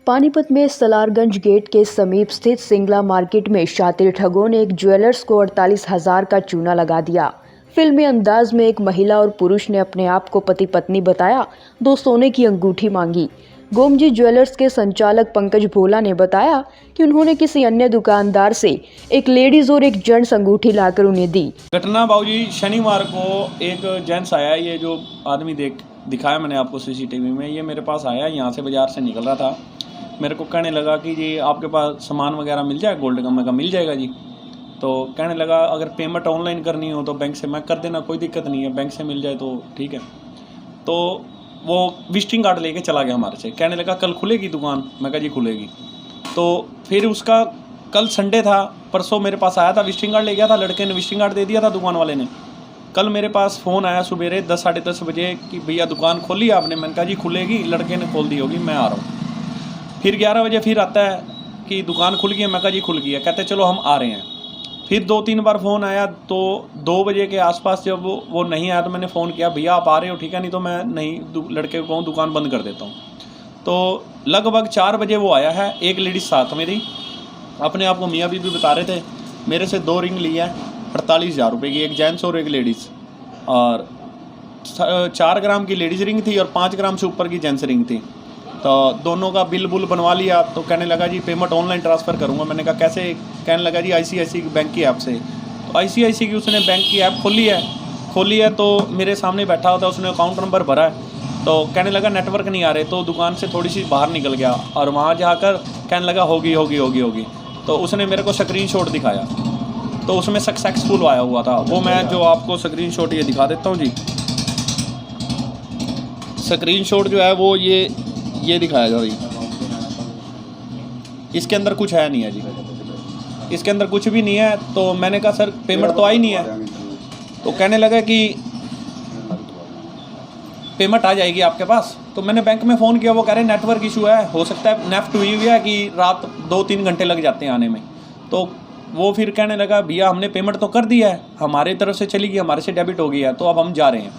पानीपत में सलारगंज गेट के समीप स्थित सिंगला मार्केट में शातिर ठगों ने एक ज्वेलर्स को 48,000 का चूना लगा दिया। फिल्मी अंदाज में एक महिला और पुरुष ने अपने आप को पति पत्नी बताया, 2 सोने की अंगूठी मांगी। गोमजी ज्वेलर्स के संचालक पंकज भोला ने बताया कि उन्होंने किसी अन्य दुकानदार से एक लेडीज और एक जेंट्स अंगूठी लाकर उन्हें दी। घटना बाबूजी शनिवार को एक जेंट्स आया, ये जो आदमी दिखाया मैंने आपको सीसीटीवी में, ये मेरे पास आया, यहाँ से बाजार से निकल रहा था। मेरे को कहने लगा कि जी आपके पास सामान वगैरह मिल जाए गोल्ड का? मैं कहा मिल जाएगा जी। तो कहने लगा अगर पेमेंट ऑनलाइन करनी हो तो बैंक से मैं कर देना, कोई दिक्कत नहीं है, बैंक से मिल जाए तो ठीक है। तो वो विजिटिंग कार्ड लेके चला गया हमारे से, कहने लगा कल खुलेगी दुकान? मैं कहा जी खुलेगी। तो फिर उसका कल संडे था, परसों मेरे पास आया था, विजिटिंग कार्ड ले गया था, लड़के ने विजिटिंग कार्ड दे दिया था दुकान वाले ने। कल मेरे पास फ़ोन आया सुबेरे 10 साढ़े 10 बजे कि भैया दुकान खोली आपने? मैंने कहा जी खुलेगी, लड़के ने खोल दी होगी, मैं आ रहा हूँ। फिर 11 बजे फिर आता है कि दुकान खुल गई है। मैं कहा जी खुल गई है। कहते चलो हम आ रहे हैं। फिर 2-3 बार फ़ोन आया, तो 2 बजे के आसपास जब वो नहीं आया तो मैंने फ़ोन किया, भैया आप आ रहे हो? ठीक है, नहीं तो मैं नहीं लड़के को कहूँ दुकान बंद कर देता हूँ। तो लगभग 4 बजे वो आया है, एक लेडीज़ साथ मेरी, अपने आप को मियाँ बीबी बता रहे थे। मेरे से 2 रिंग ली है 48,000 रुपये की, एक जेंट्स और एक लेडीज़, और 4 ग्राम की लेडीज़ रिंग थी और 5 ग्राम से ऊपर की जेंट्स रिंग थी। तो दोनों का बिल बुल बनवा लिया। तो कहने लगा जी पेमेंट ऑनलाइन ट्रांसफ़र करूँगा। मैंने कहा कैसे? कहने लगा जी ICICI बैंक की ऐप से। तो ICICI की उसने बैंक की ऐप खोली है तो मेरे सामने बैठा होता है, उसने अकाउंट नंबर भरा है। तो कहने लगा नेटवर्क नहीं आ रहे, तो दुकान से थोड़ी सी बाहर निकल गया और वहाँ जाकर कहने लगा होगी। तो उसने मेरे को स्क्रीनशॉट दिखाया, तो उसमें सक्सेसफुल आया हुआ था। वो मैं जो आपको स्क्रीनशॉट ये दिखा देता हूँ जी। स्क्रीनशॉट जो है वो ये दिखाया जा रही, इसके अंदर कुछ है नहीं है जी, इसके अंदर कुछ भी नहीं है। तो मैंने कहा सर पेमेंट तो आई नहीं है। तो कहने लगा कि पेमेंट आ जाएगी आपके पास। तो मैंने बैंक में फ़ोन किया, वो कह रहे नेटवर्क इशू है, हो सकता है नेफ्ट हुई हुई है कि रात 2-3 घंटे लग जाते हैं आने में। तो वो फिर कहने लगा भैया हमने पेमेंट तो कर दी है, हमारी तरफ से चली गई, हमारे से डेबिट हो गई है, तो अब हम जा रहे हैं।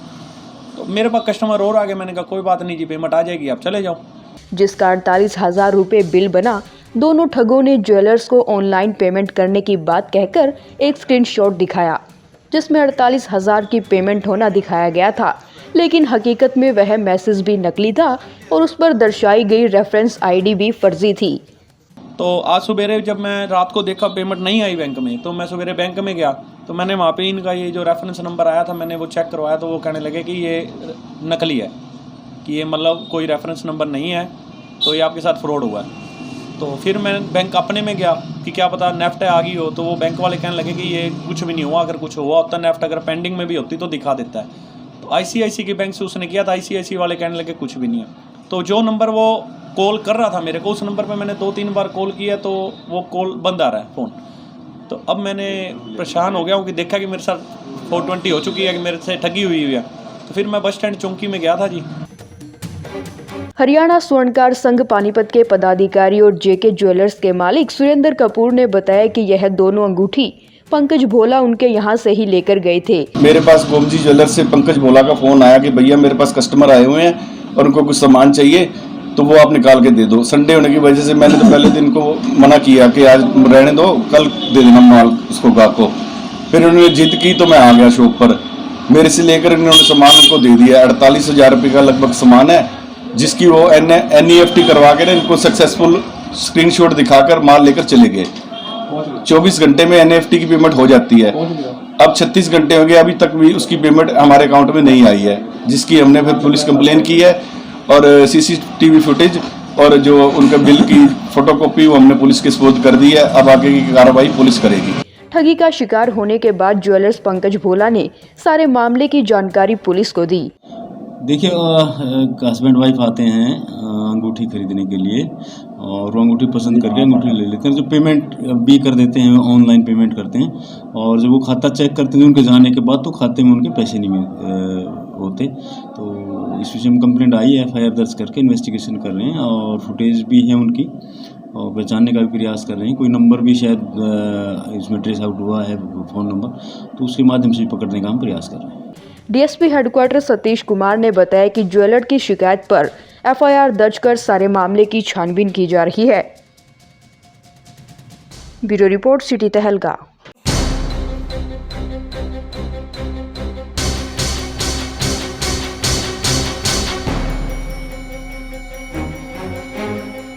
तो मेरे पास कस्टमर और आ गए। मैंने कहा कोई बात नहीं जी, पेमेंट आ जाएगी, आप चले जाओ। जिसका 48,000 रुपये बिल बना। दोनों ठगों ने ज्वेलर्स को ऑनलाइन पेमेंट करने की बात कहकर एक स्क्रीनशॉट दिखाया, जिसमें 48,000 की पेमेंट होना दिखाया गया था, लेकिन हकीकत में वह मैसेज भी नकली था और उस पर दर्शाई गई रेफरेंस ID भी फर्जी थी। तो आज सुबेरे जब मैं रात को देखा पेमेंट नहीं आई बैंक में, तो मैं सुबेरे बैंक में गया, तो मैंने वहाँ पे इनका ये जो रेफरेंस नंबर आया था मैंने वो चेक करवाया। तो वो कहने लगे कि ये नकली है, कि ये मतलब कोई रेफरेंस नंबर नहीं है, तो ये आपके साथ फ्रॉड हुआ है। तो फिर मैं बैंक अपने में गया कि क्या पता नेफ्ट आ गई हो। तो वो बैंक वाले कहने लगे कि ये कुछ भी नहीं हुआ, अगर कुछ हुआ होता नेफ्ट, अगर पेंडिंग में भी होती तो दिखा देता है। तो ICICI के बैंक से उसने किया था, ICICI वाले कहने लगे कुछ भी नहीं है। तो जो नंबर वो कॉल कर रहा था मेरे को, उस नंबर पे मैंने 2-3 बार कॉल किया तो वो कॉल बंद आ रहा है फ़ोन। तो अब मैंने परेशान हो गया हूँ कि देखा कि मेरे साथ 420 हो चुकी है, कि मेरे से ठगी हुई है। तो फिर मैं बस स्टैंड चौकी में गया था जी। हरियाणा स्वर्णकार संघ पानीपत के पदाधिकारी और JK ज्वेलर्स के मालिक सुरेंद्र कपूर ने बताया कि यह दोनों अंगूठी पंकज भोला उनके यहाँ से ही लेकर गए थे। मेरे पास गोमजी ज्वेलर्स से पंकज भोला का फोन आया कि भैया मेरे पास कस्टमर आए हुए हैं और उनको कुछ सामान चाहिए, तो वो आप निकाल के दे दो। संडे होने की वजह से मैंने तो पहले दिन को मना किया कि आज रहने दो, कल दे देना माल उसको गाहक को। फिर उन्होंने जिद की तो मैं आ गया शॉप पर। मेरे से लेकर इन्होंने सामान उनको दे दिया। 48,000 रुपये का लगभग सामान है, जिसकी वो NEFT करवा के इनको सक्सेसफुल स्क्रीनशॉट दिखाकर माल लेकर चले गए। 24 घंटे में NEFT की पेमेंट हो जाती है। अब 36 घंटे हो गए, अभी तक भी उसकी पेमेंट हमारे अकाउंट में नहीं आई है, जिसकी हमने फिर पुलिस कंप्लेन की है और CCTV फुटेज और जो उनका बिल की फोटोकॉपी वो हमने पुलिस के सुपुर्द कर दी है। अब आगे की कार्रवाई पुलिस करेगी। ठगी का शिकार होने के बाद ज्वेलर्स पंकज भोला ने सारे मामले की जानकारी पुलिस को दी। देखिए हस्बैंड वाइफ आते हैं अंगूठी खरीदने के लिए और वो अंगूठी पसंद करके अंगूठी ले लेते हैं। जो पेमेंट भी कर देते हैं, ऑनलाइन पेमेंट करते हैं और जब वो खाता चेक करते हैं उनके जाने के बाद, तो खाते में उनके पैसे नहीं होते। तो इस विषय में कंप्लेंट आई है, FIR दर्ज करके इन्वेस्टिगेशन कर रहे हैं और फुटेज भी है उनकी और पहचानने का भी प्रयास कर रहे हैं। कोई नंबर भी शायद इसमें ट्रेस आउट हुआ है, फ़ोन नंबर, तो उसके माध्यम से पकड़ने का हम प्रयास कर रहे हैं। डीएसपी हेडक्वार्टर सतीश कुमार ने बताया कि ज्वेलर की शिकायत पर एफआईआर दर्ज कर सारे मामले की छानबीन की जा रही है। ब्यूरो रिपोर्ट, सिटी तहलका।